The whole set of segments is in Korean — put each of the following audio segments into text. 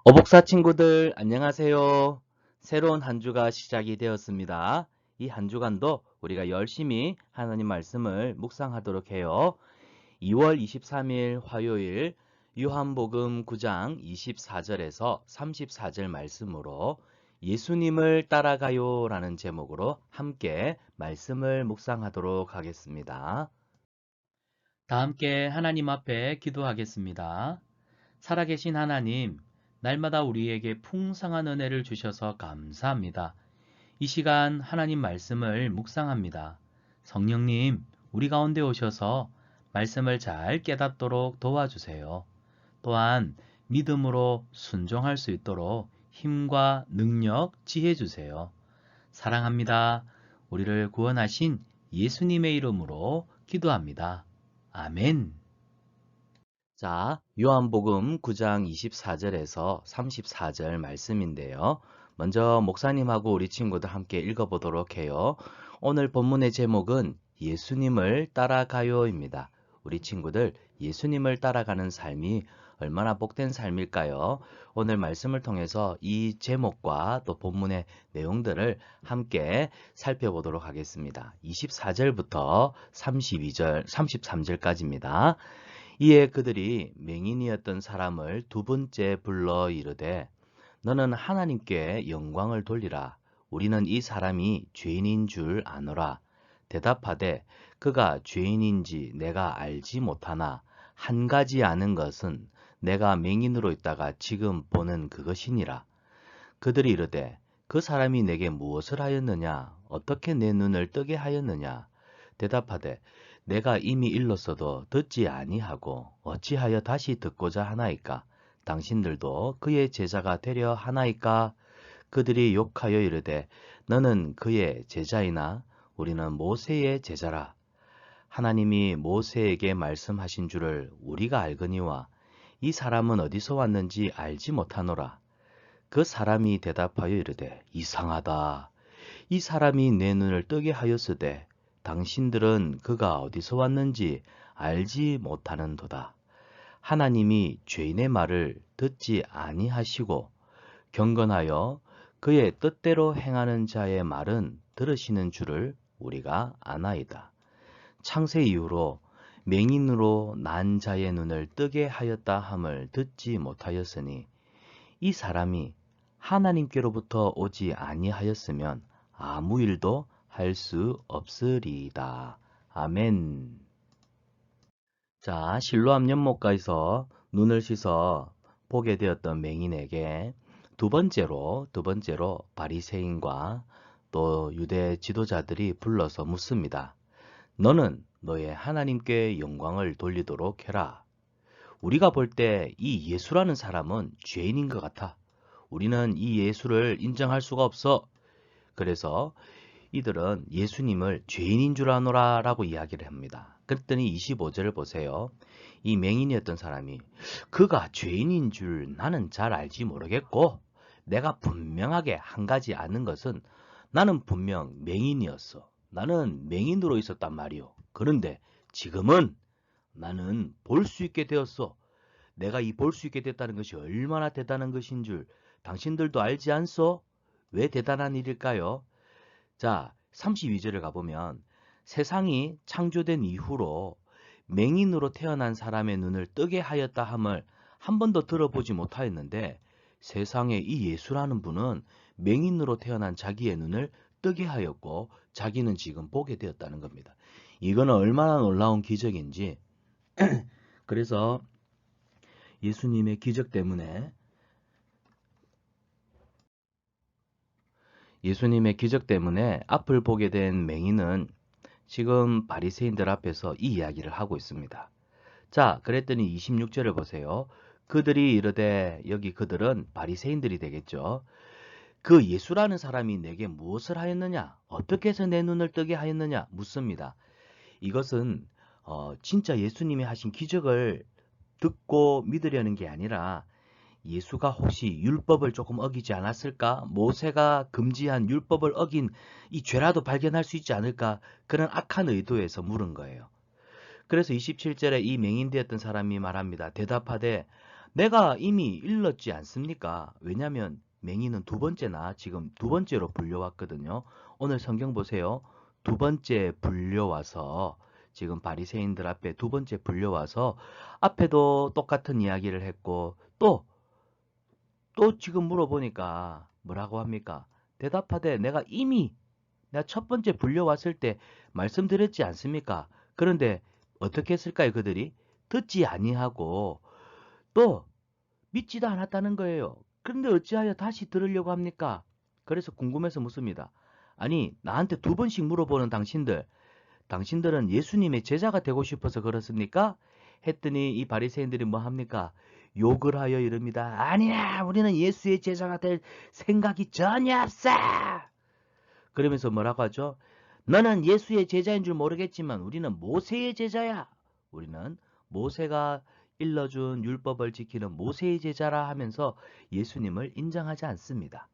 어복사 친구들 안녕하세요. 새로운 한 주가 시작이 되었습니다. 이 한 주간도 우리가 열심히 하나님 말씀을 묵상하도록 해요. 2월 23일 화요일 요한복음 9장 24절에서 34절 말씀으로 예수님을 따라가요 라는 제목으로 함께 말씀을 묵상하도록 하겠습니다. 다 함께 하나님 앞에 기도하겠습니다. 살아계신 하나님, 날마다 우리에게 풍성한 은혜를 주셔서 감사합니다. 이 시간 하나님 말씀을 묵상합니다. 성령님, 우리 가운데 오셔서 말씀을 잘 깨닫도록 도와주세요. 또한 믿음으로 순종할 수 있도록 힘과 능력, 지혜 주세요. 사랑합니다. 우리를 구원하신 예수님의 이름으로 기도합니다. 아멘. 자, 요한복음 9장 24절에서 34절 말씀인데요. 먼저 목사님하고 우리 친구들 함께 읽어보도록 해요. 오늘 본문의 제목은 예수님을 따라가요입니다. 우리 친구들 예수님을 따라가는 삶이 얼마나 복된 삶일까요? 오늘 말씀을 통해서 이 제목과 또 본문의 내용들을 함께 살펴보도록 하겠습니다. 24절부터 32절, 33절까지입니다. 이에 그들이 맹인이었던 사람을 두 번째 불러 이르되 너는 하나님께 영광을 돌리라. 우리는 이 사람이 죄인인 줄 아노라. 대답하되 그가 죄인인지 내가 알지 못하나 한 가지 아는 것은 내가 맹인으로 있다가 지금 보는 그것이니라. 그들이 이르되 그 사람이 내게 무엇을 하였느냐? 어떻게 내 눈을 뜨게 하였느냐? 대답하되 내가 이미 일렀어도 듣지 아니하고 어찌하여 다시 듣고자 하나이까? 당신들도 그의 제자가 되려 하나이까? 그들이 욕하여 이르되 너는 그의 제자이나 우리는 모세의 제자라. 하나님이 모세에게 말씀하신 줄을 우리가 알거니와 이 사람은 어디서 왔는지 알지 못하노라. 그 사람이 대답하여 이르되 이상하다. 이 사람이 내 눈을 뜨게 하였으되 당신들은 그가 어디서 왔는지 알지 못하는도다. 하나님이 죄인의 말을 듣지 아니하시고 경건하여 그의 뜻대로 행하는 자의 말은 들으시는 줄을 우리가 아나이다. 창세 이후로 맹인으로 난 자의 눈을 뜨게 하였다 함을 듣지 못하였으니 이 사람이 하나님께로부터 오지 아니하였으면 아무 일도 할 수 없으리이다. 아멘. 자, 실로암 연못가에서 눈을 씻어 보게 되었던 맹인에게 두 번째로 바리새인과 또 유대 지도자들이 불러서 묻습니다. 너는 너의 하나님께 영광을 돌리도록 해라. 우리가 볼 때 이 예수라는 사람은 죄인인 것 같아. 우리는 이 예수를 인정할 수가 없어. 그래서 이들은 예수님을 죄인인 줄 아노라 라고 이야기를 합니다. 그랬더니 25절을 보세요. 이 맹인이었던 사람이 그가 죄인인 줄 나는 잘 알지 모르겠고 내가 분명하게 한 가지 아는 것은 나는 분명 맹인이었어. 나는 맹인으로 있었단 말이오. 그런데 지금은 나는 볼 수 있게 되었어. 내가 이 볼 수 있게 됐다는 것이 얼마나 대단한 것인 줄 당신들도 알지 않소? 왜 대단한 일일까요? 자, 32절을 가보면 세상이 창조된 이후로 맹인으로 태어난 사람의 눈을 뜨게 하였다 함을 한 번도 들어보지 못하였는데 세상에 이 예수라는 분은 맹인으로 태어난 자기의 눈을 뜨게 하였고 자기는 지금 보게 되었다는 겁니다. 이거는 얼마나 놀라운 기적인지 그래서 예수님의 기적 때문에 앞을 보게 된 맹인은 지금 바리새인들 앞에서 이 이야기를 하고 있습니다. 자, 그랬더니 26절을 보세요. 그들이 이르되 여기 그들은 바리새인들이 되겠죠. 그 예수라는 사람이 내게 무엇을 하였느냐? 어떻게 해서 내 눈을 뜨게 하였느냐? 묻습니다. 이것은 진짜 예수님이 하신 기적을 듣고 믿으려는 게 아니라 예수가 혹시 율법을 조금 어기지 않았을까? 모세가 금지한 율법을 어긴 이 죄라도 발견할 수 있지 않을까? 그런 악한 의도에서 물은 거예요. 그래서 27절에 이 맹인되었던 사람이 말합니다. 대답하되 내가 이미 일렀지 않습니까? 왜냐하면 맹인은 두 번째나 지금 두 번째로 불려왔거든요. 오늘 성경 보세요. 두 번째 불려와서 지금 바리새인들 앞에 두 번째 불려와서 앞에도 똑같은 이야기를 했고 또 지금 물어보니까 뭐라고 합니까? 대답하되 내가 첫 번째 불려왔을 때 말씀드렸지 않습니까? 그런데 어떻게 했을까요? 그들이 듣지 아니하고 또 믿지도 않았다는 거예요. 그런데 어찌하여 다시 들으려고 합니까? 그래서 궁금해서 묻습니다. 아니, 나한테 두 번씩 물어보는 당신들은 예수님의 제자가 되고 싶어서 그렇습니까? 했더니 이 바리새인들이 뭐 합니까? 욕을 하여 이릅니다. 아니야, 우리는 예수의 제자가 될 생각이 전혀 없어. 그러면서 뭐라고 하죠? 너는 예수의 제자인 줄 모르겠지만 우리는 모세의 제자야. 우리는 모세가 일러준 율법을 지키는 모세의 제자라 하면서 예수님을 인정하지 않습니다.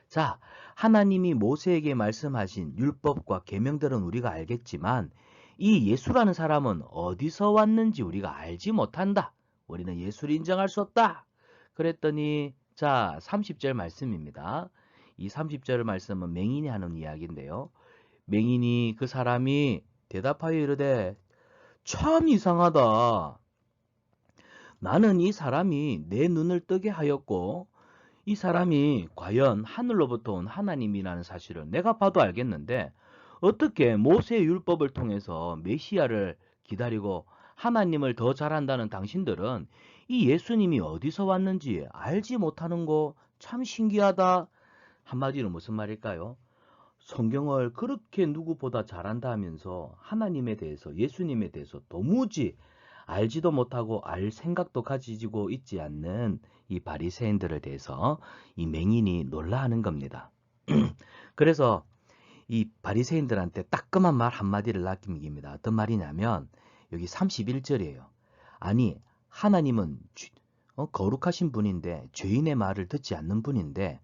자, 하나님이 모세에게 말씀하신 율법과 계명들은 우리가 알겠지만 이 예수라는 사람은 어디서 왔는지 우리가 알지 못한다. 우리는 예수를 인정할 수 없다. 그랬더니 자, 30절 말씀입니다. 이 30절 말씀은 맹인이 하는 이야기인데요. 맹인이 그 사람이 대답하여 이르되 참 이상하다. 나는 이 사람이 내 눈을 뜨게 하였고 이 사람이 과연 하늘로부터 온 하나님이라는 사실을 내가 봐도 알겠는데 어떻게 모세의 율법을 통해서 메시아를 기다리고 하나님을 더 잘한다는 당신들은 이 예수님이 어디서 왔는지 알지 못하는 거 참 신기하다. 한마디로 무슨 말일까요? 성경을 그렇게 누구보다 잘한다 하면서 하나님에 대해서 예수님에 대해서 도무지 알지도 못하고 알 생각도 가지고 있지 않는 이 바리새인들에 대해서 이 맹인이 놀라하는 겁니다. 그래서 이 바리새인들한테 따끔한 말 한마디를 남깁니다. 어떤 말이냐면 여기 31절이에요. 아니 하나님은 거룩하신 분인데 죄인의 말을 듣지 않는 분인데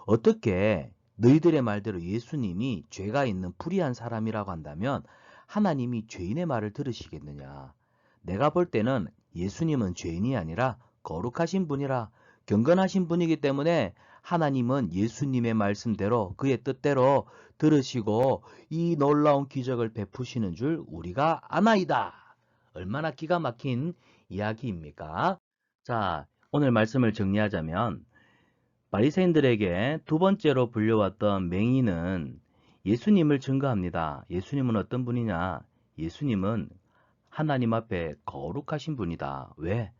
어떻게 너희들의 말대로 예수님이 죄가 있는 불의한 사람이라고 한다면 하나님이 죄인의 말을 들으시겠느냐. 내가 볼 때는 예수님은 죄인이 아니라 거룩하신 분이라 경건하신 분이기 때문에 하나님은 예수님의 말씀대로 그의 뜻대로 들으시고 이 놀라운 기적을 베푸시는 줄 우리가 아나이다. 얼마나 기가 막힌 이야기입니까? 자, 오늘 말씀을 정리하자면 바리새인들에게 두 번째로 불려왔던 맹인은 예수님을 증거합니다. 예수님은 어떤 분이냐? 예수님은 하나님 앞에 거룩하신 분이다. 왜?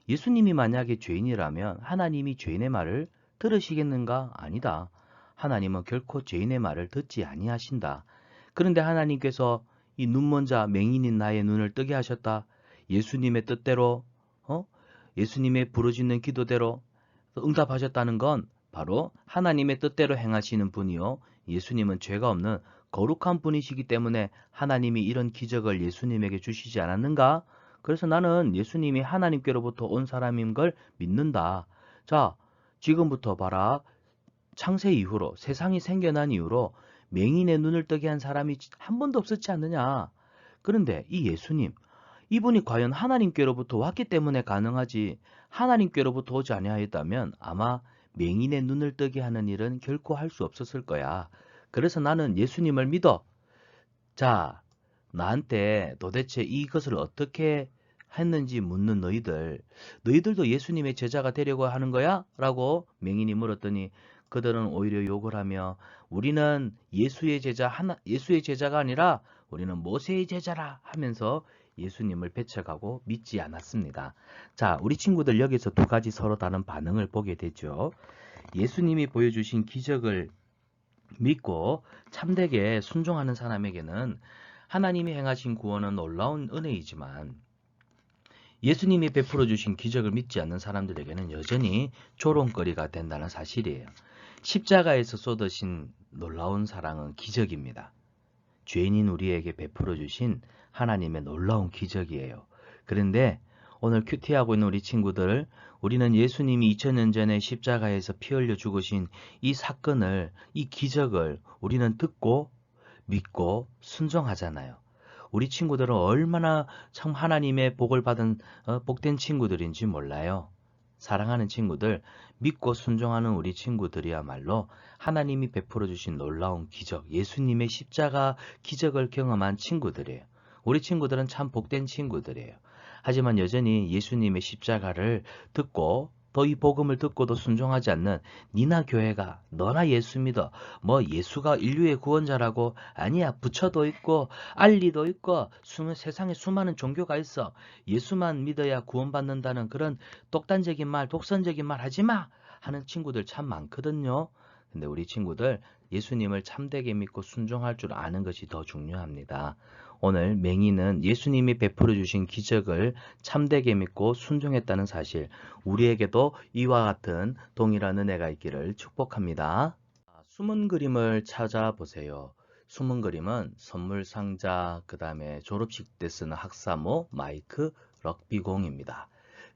예수님이 만약에 죄인이라면 하나님이 죄인의 말을 들으시겠는가? 아니다. 하나님은 결코 죄인의 말을 듣지 아니하신다. 그런데 하나님께서 이 눈먼 자 맹인인 나의 눈을 뜨게 하셨다. 예수님의 뜻대로 예수님의 부르짖는 기도대로 응답하셨다는 건 바로 하나님의 뜻대로 행하시는 분이요. 예수님은 죄가 없는 거룩한 분이시기 때문에 하나님이 이런 기적을 예수님에게 주시지 않았는가? 그래서 나는 예수님이 하나님께로부터 온 사람인 걸 믿는다. 자, 지금부터 봐라. 창세 이후로 세상이 생겨난 이후로 맹인의 눈을 뜨게 한 사람이 한 번도 없었지 않느냐? 그런데 이 예수님, 이분이 과연 하나님께로부터 왔기 때문에 가능하지 하나님께로부터 오지 아니하였다면 아마 맹인의 눈을 뜨게 하는 일은 결코 할 수 없었을 거야. 그래서 나는 예수님을 믿어. 자, 나한테 도대체 이것을 어떻게 했는지 묻는 너희들도 예수님의 제자가 되려고 하는 거야? 라고 맹인이 물었더니 그들은 오히려 욕을 하며 우리는 예수의 제자가 아니라 우리는 모세의 제자라 하면서 예수님을 배척하고 믿지 않았습니다. 자, 우리 친구들 여기서 두 가지 서로 다른 반응을 보게 되죠. 예수님이 보여주신 기적을 믿고 참되게 순종하는 사람에게는 하나님이 행하신 구원은 놀라운 은혜이지만 예수님이 베풀어 주신 기적을 믿지 않는 사람들에게는 여전히 조롱거리가 된다는 사실이에요. 십자가에서 쏟으신 놀라운 사랑은 기적입니다. 죄인인 우리에게 베풀어 주신 하나님의 놀라운 기적이에요. 그런데 오늘 큐티하고 있는 우리 친구들, 우리는 예수님이 2000년 전에 십자가에서 피 흘려 죽으신 이 사건을, 이 기적을 우리는 듣고 믿고 순종하잖아요. 우리 친구들은 얼마나 참 하나님의 복을 받은 복된 친구들인지 몰라요. 사랑하는 친구들, 믿고 순종하는 우리 친구들이야말로 하나님이 베풀어 주신 놀라운 기적, 예수님의 십자가 기적을 경험한 친구들이에요. 우리 친구들은 참 복된 친구들이에요. 하지만 여전히 예수님의 십자가를 듣고 또 이 복음을 듣고도 순종하지 않는 니나 교회가 너나 예수 믿어. 뭐 예수가 인류의 구원자라고 아니야. 부처도 있고 알리도 있고 세상에 수많은 종교가 있어. 예수만 믿어야 구원받는다는 그런 독단적인 말, 독선적인 말 하지 마. 하는 친구들 참 많거든요. 근데 우리 친구들 예수님을 참되게 믿고 순종할 줄 아는 것이 더 중요합니다. 오늘 맹인은 예수님이 베풀어 주신 기적을 참되게 믿고 순종했다는 사실, 우리에게도 이와 같은 동일한 은혜가 있기를 축복합니다. 숨은 그림을 찾아보세요. 숨은 그림은 선물 상자, 그 다음에 졸업식 때 쓰는 학사모, 마이크, 럭비공입니다.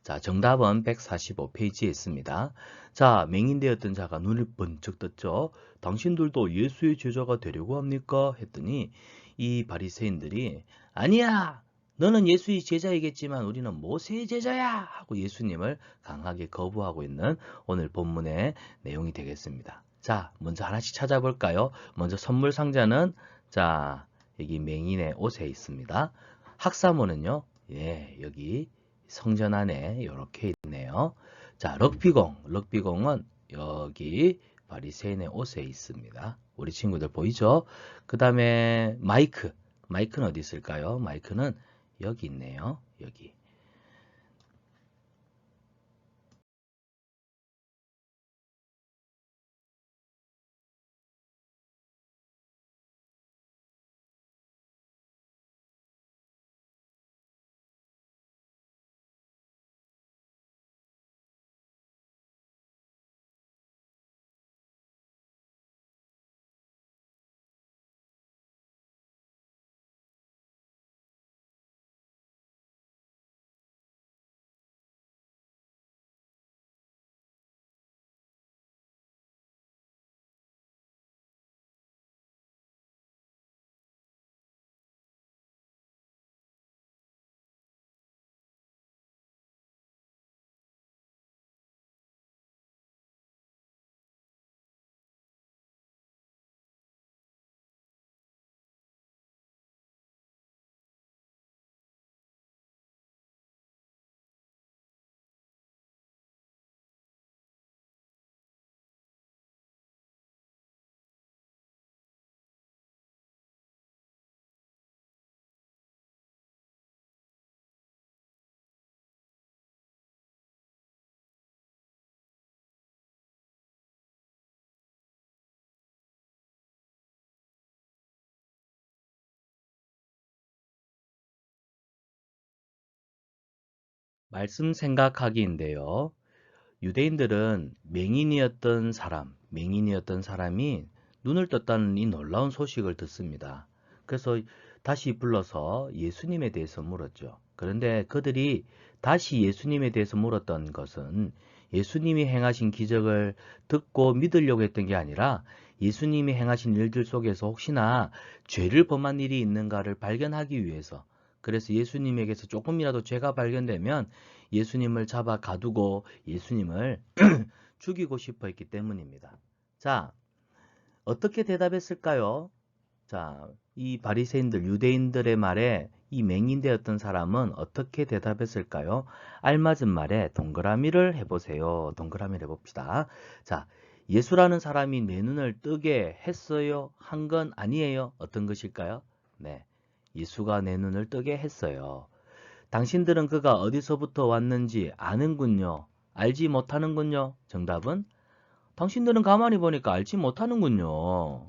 자, 정답은 145페이지에 있습니다. 자, 맹인되었던 자가 눈을 번쩍 떴죠. 당신들도 예수의 제자가 되려고 합니까? 했더니 이 바리새인들이 아니야! 너는 예수의 제자이겠지만 우리는 모세의 제자야! 하고 예수님을 강하게 거부하고 있는 오늘 본문의 내용이 되겠습니다. 자, 먼저 하나씩 찾아볼까요? 먼저 선물 상자는 자, 여기 맹인의 옷에 있습니다. 학사모는요. 예, 여기 성전 안에 이렇게 있네요. 자, 럭비공은 여기 바리새인의 옷에 있습니다. 우리 친구들 보이죠? 그 다음에 마이크는 어디 있을까요? 마이크는 여기 있네요. 여기. 말씀 생각하기인데요. 유대인들은 맹인이었던 사람이 눈을 떴다는 이 놀라운 소식을 듣습니다. 그래서 다시 불러서 예수님에 대해서 물었죠. 그런데 그들이 다시 예수님에 대해서 물었던 것은 예수님이 행하신 기적을 듣고 믿으려고 했던 게 아니라 예수님이 행하신 일들 속에서 혹시나 죄를 범한 일이 있는가를 발견하기 위해서, 그래서 예수님에게서 조금이라도 죄가 발견되면 예수님을 잡아 가두고 예수님을 죽이고 싶어 했기 때문입니다. 자, 어떻게 대답했을까요? 자, 이 바리새인들, 유대인들의 말에 이 맹인되었던 사람은 어떻게 대답했을까요? 알맞은 말에 동그라미를 해보세요. 동그라미를 해봅시다. 자, 예수라는 사람이 내 눈을 뜨게 했어요? 한 건 아니에요? 어떤 것일까요? 네, 예수가 내 눈을 뜨게 했어요. 당신들은 그가 어디서부터 왔는지 아는군요. 알지 못하는군요. 정답은 당신들은 가만히 보니까 알지 못하는군요.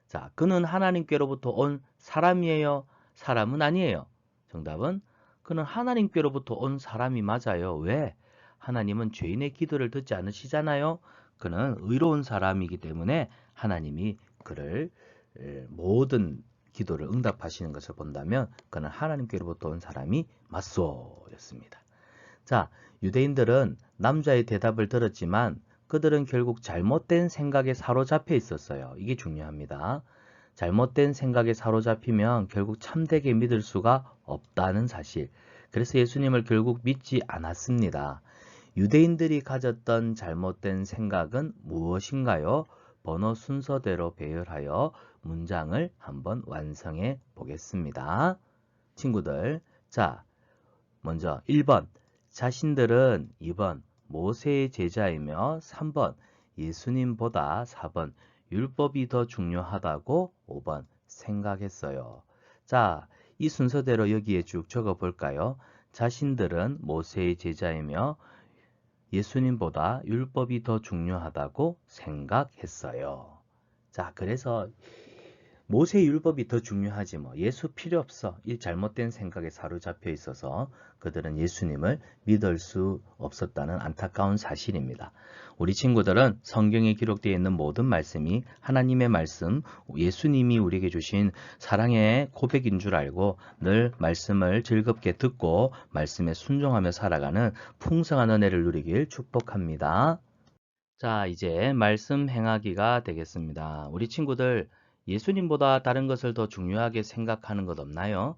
자, 그는 하나님께로부터 온 사람이에요? 사람은 아니에요. 정답은 그는 하나님께로부터 온 사람이 맞아요. 왜? 하나님은 죄인의 기도를 듣지 않으시잖아요. 그는 의로운 사람이기 때문에 하나님이 그를 모든 기도를 응답하시는 것을 본다면 그는 하나님께로부터 온 사람이 맞소였습니다. 자, 유대인들은 남자의 대답을 들었지만 그들은 결국 잘못된 생각에 사로잡혀 있었어요. 이게 중요합니다. 잘못된 생각에 사로잡히면 결국 참되게 믿을 수가 없다는 사실. 그래서 예수님을 결국 믿지 않았습니다. 유대인들이 가졌던 잘못된 생각은 무엇인가요? 번호 순서대로 배열하여 문장을 한번 완성해 보겠습니다. 친구들, 자, 먼저 1번, 자신들은 2번, 모세의 제자이며 3번, 예수님보다 4번, 율법이 더 중요하다고 5번 생각했어요. 자, 이 순서대로 여기에 쭉 적어 볼까요? 자신들은 모세의 제자이며 예수님보다 율법이 더 중요하다고 생각했어요. 자, 그래서 모세 율법이 더 중요하지 뭐 예수 필요 없어. 이 잘못된 생각에 사로잡혀 있어서 그들은 예수님을 믿을 수 없었다는 안타까운 사실입니다. 우리 친구들은 성경에 기록되어 있는 모든 말씀이 하나님의 말씀, 예수님이 우리에게 주신 사랑의 고백인 줄 알고 늘 말씀을 즐겁게 듣고 말씀에 순종하며 살아가는 풍성한 은혜를 누리길 축복합니다. 자, 이제 말씀 행하기가 되겠습니다. 우리 친구들 예수님보다 다른 것을 더 중요하게 생각하는 것 없나요?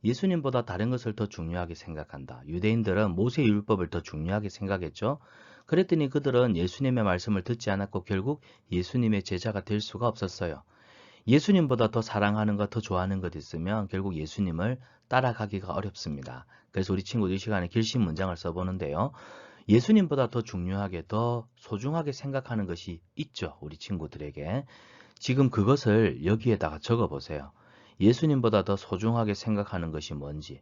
예수님보다 다른 것을 더 중요하게 생각한다. 유대인들은 모세 율법을 더 중요하게 생각했죠. 그랬더니 그들은 예수님의 말씀을 듣지 않았고 결국 예수님의 제자가 될 수가 없었어요. 예수님보다 더 사랑하는 것, 더 좋아하는 것 있으면 결국 예수님을 따라가기가 어렵습니다. 그래서 우리 친구들 이 시간에 결심 문장을 써보는데요. 예수님보다 더 중요하게, 더 소중하게 생각하는 것이 있죠. 우리 친구들에게. 지금 그것을 여기에다가 적어보세요. 예수님보다 더 소중하게 생각하는 것이 뭔지.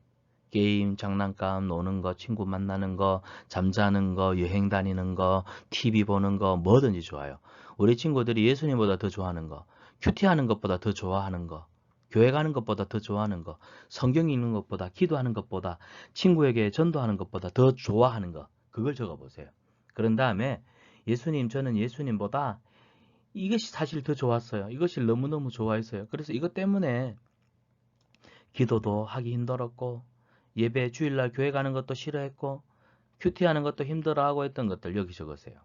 게임, 장난감, 노는 거, 친구 만나는 거, 잠자는 거, 여행 다니는 거, TV 보는 거, 뭐든지 좋아요. 우리 친구들이 예수님보다 더 좋아하는 거, 큐티하는 것보다 더 좋아하는 거, 교회 가는 것보다 더 좋아하는 거, 성경 읽는 것보다, 기도하는 것보다, 친구에게 전도하는 것보다 더 좋아하는 거, 그걸 적어보세요. 그런 다음에 예수님, 저는 예수님보다 이것이 사실 더 좋았어요. 이것이 너무너무 좋아했어요. 그래서 이것 때문에 기도도 하기 힘들었고 예배 주일날 교회 가는 것도 싫어했고 큐티하는 것도 힘들어하고 했던 것들 여기 적으세요.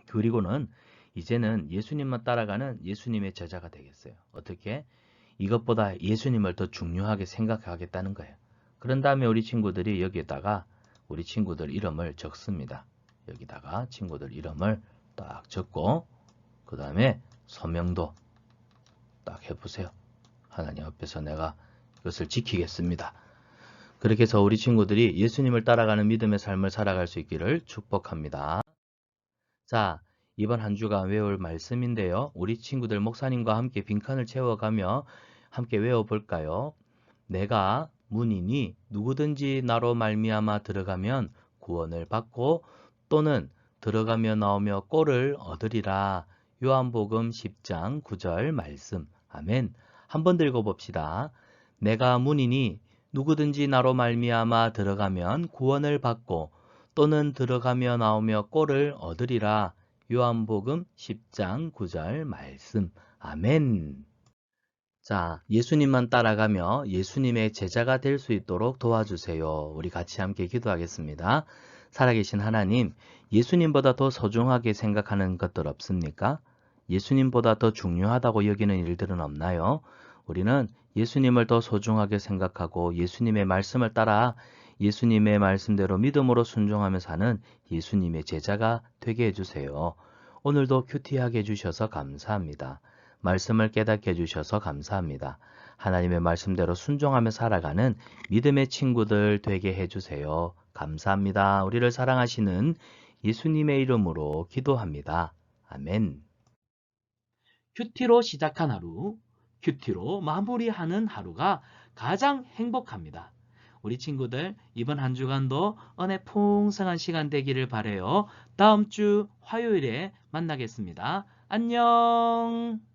그리고는 이제는 예수님만 따라가는 예수님의 제자가 되겠어요. 어떻게? 이것보다 예수님을 더 중요하게 생각하겠다는 거예요. 그런 다음에 우리 친구들이 여기에다가 우리 친구들 이름을 적습니다. 여기다가 친구들 이름을 딱 적고 그 다음에 서명도 딱 해보세요. 하나님 앞에서 내가 이것을 지키겠습니다. 그렇게 해서 우리 친구들이 예수님을 따라가는 믿음의 삶을 살아갈 수 있기를 축복합니다. 자, 이번 한 주간 외울 말씀인데요. 우리 친구들 목사님과 함께 빈칸을 채워가며 함께 외워볼까요? 내가 문이니 누구든지 나로 말미암아 들어가면 구원을 받고 또는 들어가며 나오며 꼴을 얻으리라. 요한복음 10장 9절 말씀. 아멘. 한번 더 읽어봅시다. 내가 문이니 누구든지 나로 말미암아 들어가면 구원을 받고 또는 들어가며 나오며 꼴을 얻으리라. 요한복음 10장 9절 말씀. 아멘. 자, 예수님만 따라가며 예수님의 제자가 될 수 있도록 도와주세요. 우리 같이 함께 기도하겠습니다. 살아계신 하나님, 예수님보다 더 소중하게 생각하는 것들 없습니까? 예수님보다 더 중요하다고 여기는 일들은 없나요? 우리는 예수님을 더 소중하게 생각하고 예수님의 말씀을 따라 예수님의 말씀대로 믿음으로 순종하며 사는 예수님의 제자가 되게 해주세요. 오늘도 큐티하게 해주셔서 감사합니다. 말씀을 깨닫게 해주셔서 감사합니다. 하나님의 말씀대로 순종하며 살아가는 믿음의 친구들 되게 해주세요. 감사합니다. 우리를 사랑하시는 예수님의 이름으로 기도합니다. 아멘. 큐티로 시작한 하루, 큐티로 마무리하는 하루가 가장 행복합니다. 우리 친구들 이번 한 주간도 은혜 풍성한 시간 되기를 바라요. 다음 주 화요일에 만나겠습니다. 안녕.